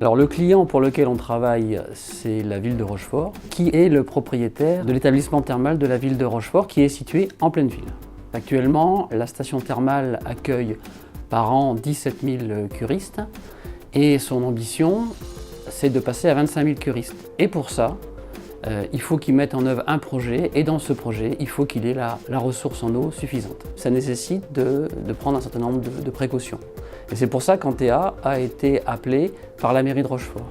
Alors le client pour lequel on travaille, c'est la ville de Rochefort, qui est le propriétaire de l'établissement thermal de la ville de Rochefort, qui est situé en pleine ville. Actuellement, la station thermale accueille par an 17 000 curistes et son ambition, c'est de passer à 25 000 curistes. Et pour ça, il faut qu'il mette en œuvre un projet, et dans ce projet, il faut qu'il ait la ressource en eau suffisante. Ça nécessite de prendre un certain nombre de précautions. Et c'est pour ça qu'Antea a été appelé par la mairie de Rochefort.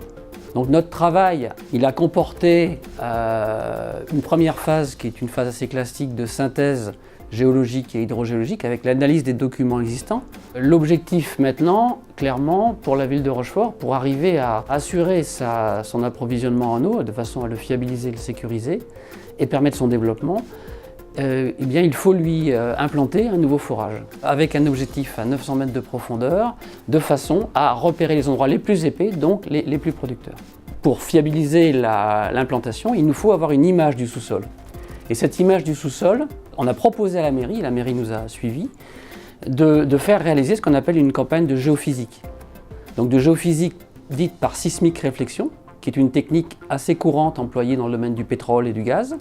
Donc notre travail, il a comporté une première phase qui est une phase assez classique de synthèse géologique et hydrogéologique avec l'analyse des documents existants. L'objectif maintenant, clairement, pour la ville de Rochefort, pour arriver à assurer son approvisionnement en eau de façon à le fiabiliser, le sécuriser et permettre son développement, eh bien, il faut lui implanter un nouveau forage avec un objectif à 900 mètres de profondeur de façon à repérer les endroits les plus épais, donc les plus producteurs. Pour fiabiliser l'implantation, il nous faut avoir une image du sous-sol. Et cette image du sous-sol, on a proposé à la mairie nous a suivis, de faire réaliser ce qu'on appelle une campagne de géophysique. Donc de géophysique dite par sismique réflexion, qui est une technique assez courante employée dans le domaine du pétrole et du gaz,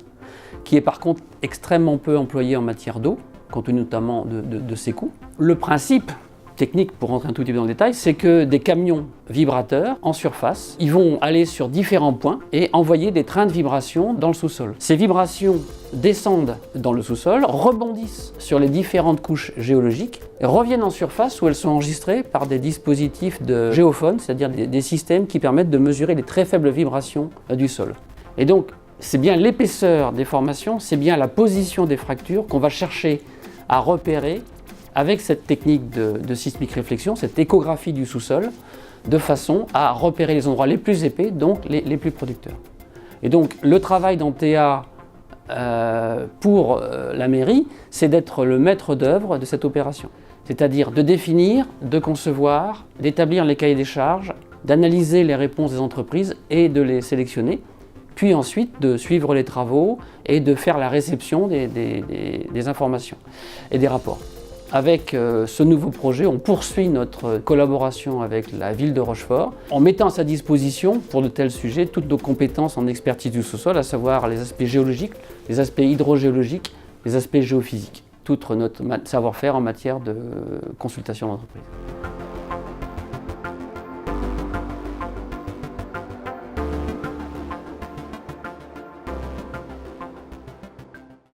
qui est par contre extrêmement peu employée en matière d'eau, compte tenu notamment de ses coûts. Le principe technique, pour rentrer un tout petit peu dans le détail, c'est que des camions vibrateurs en surface, ils vont aller sur différents points et envoyer des trains de vibrations dans le sous-sol. Ces vibrations descendent dans le sous-sol, rebondissent sur les différentes couches géologiques, et reviennent en surface où elles sont enregistrées par des dispositifs de géophones, c'est-à-dire des systèmes qui permettent de mesurer les très faibles vibrations du sol. Et donc, c'est bien l'épaisseur des formations, c'est bien la position des fractures qu'on va chercher à repérer avec cette technique de sismique réflexion, cette échographie du sous-sol, de façon à repérer les endroits les plus épais, donc les plus producteurs. Et donc le travail d'Antea pour la mairie, c'est d'être le maître d'œuvre de cette opération. C'est-à-dire de définir, de concevoir, d'établir les cahiers des charges, d'analyser les réponses des entreprises et de les sélectionner, puis ensuite de suivre les travaux et de faire la réception des informations et des rapports. Avec ce nouveau projet, on poursuit notre collaboration avec la ville de Rochefort en mettant à sa disposition pour de tels sujets toutes nos compétences en expertise du sous-sol, à savoir les aspects géologiques, les aspects hydrogéologiques, les aspects géophysiques, tout notre savoir-faire en matière de consultation d'entreprise.